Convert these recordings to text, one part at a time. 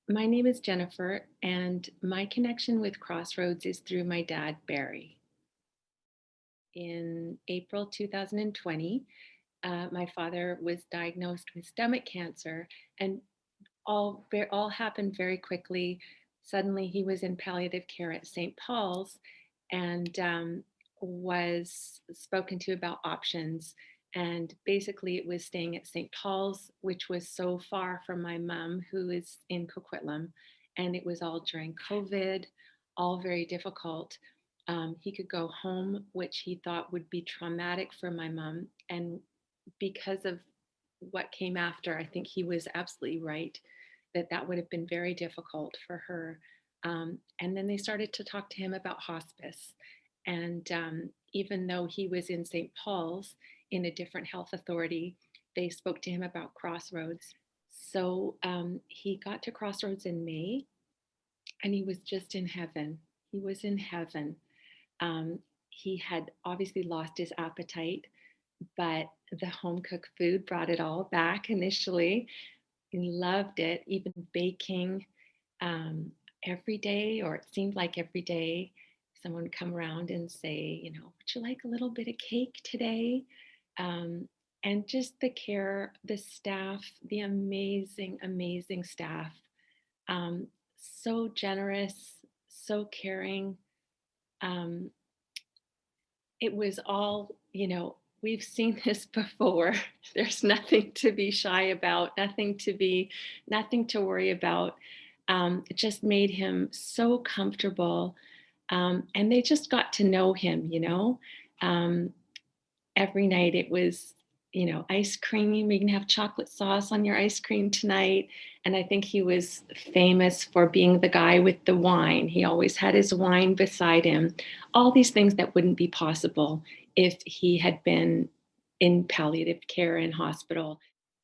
My name is Jennifer, and my connection with Crossroads is through my dad, Barry. In April 2020, my father was diagnosed with stomach cancer, and all happened very quickly. Suddenly, he was in palliative care at St. Paul's, and was spoken to about options. And basically, it was staying at St. Paul's, which was so far from my mom, who is in Coquitlam. And it was all during COVID, all very difficult. He could go home, which he thought would be traumatic for my mom. And because of what came after, I think he was absolutely right that that would have been very difficult for her. And then they started to talk to him about hospice. And even though he was in St. Paul's in a different health authority, they spoke to him about Crossroads. So he got to Crossroads in May, and he was just in heaven. He was in heaven. He had obviously lost his appetite, but the home cooked food brought it all back initially. He loved it, even baking um, every day, or it seemed like every day. Someone would come around and say, would you like a little bit of cake today? Um, and just the care, the staff, the amazing, amazing staff. Um, so generous, so caring. Um, it was all, we've seen this before. There's nothing to be shy about, nothing to worry about. It just made him so comfortable. And they just got to know him. Um, every night it was, ice cream. You can have chocolate sauce on your ice cream tonight. And I think he was famous for being the guy with the wine. He always had his wine beside him. All these things that wouldn't be possible if he had been in palliative care in hospital.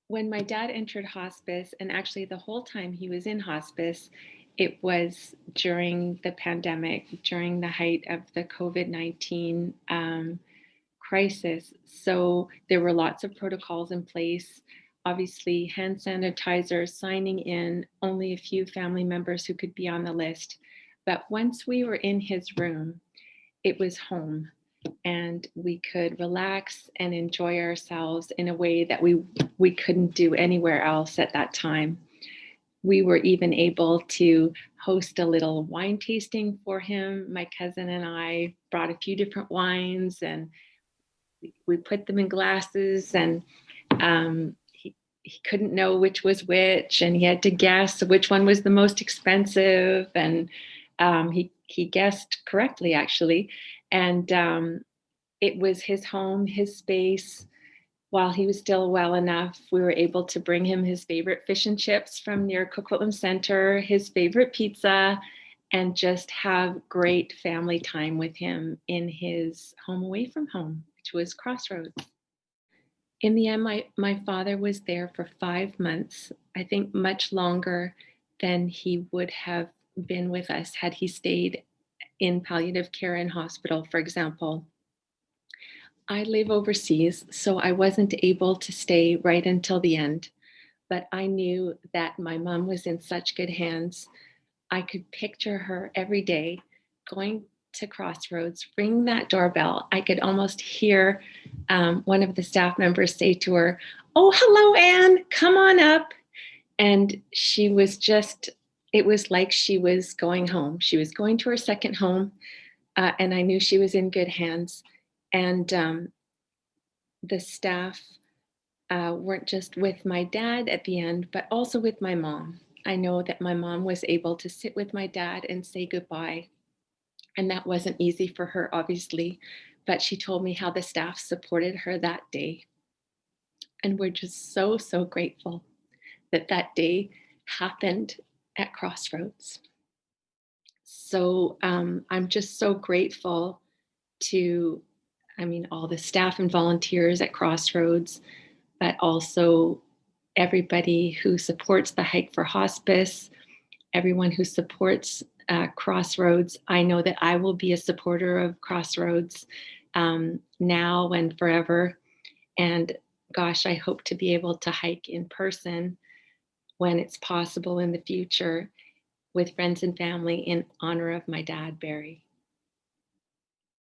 When my dad entered hospice, and actually the whole time he was in hospice, it was during the pandemic, during the height of the COVID-19 crisis. So there were lots of protocols in place. Obviously, hand sanitizer, signing in, only a few family members who could be on the list. But once we were in his room, it was home, and we could relax and enjoy ourselves in a way that we couldn't do anywhere else at that time. We were even able to host a little wine tasting for him. My cousin and I brought a few different wines, and we put them in glasses, and he couldn't know which was which, and he had to guess which one was the most expensive. And he guessed correctly, actually. And it was his home, his space. While he was still well enough, we were able to bring him his favorite fish and chips from near Coquitlam Center, his favorite pizza, and just have great family time with him in his home away from home, which was Crossroads. In the end, my father was there for 5 months, I think much longer than he would have been with us had he stayed in palliative care in hospital, for example. I live overseas, so I wasn't able to stay right until the end, but I knew that my mom was in such good hands. I could picture her every day going to Crossroads, ring that doorbell. I could almost hear one of the staff members say to her, "Oh, hello, Anne, come on up." And she was just, it was like she was going home. She was going to her second home, and I knew she was in good hands. And the staff weren't just with my dad at the end, but also with my mom. I know that my mom was able to sit with my dad and say goodbye. And that wasn't easy for her, obviously, but she told me how the staff supported her that day. And we're just so, so grateful that that day happened at Crossroads. So I'm just so grateful to, all the staff and volunteers at Crossroads, but also everybody who supports the Hike for Hospice, everyone who supports Crossroads. I know that I will be a supporter of Crossroads now and forever. And gosh, I hope to be able to hike in person when it's possible in the future with friends and family in honor of my dad, Barry.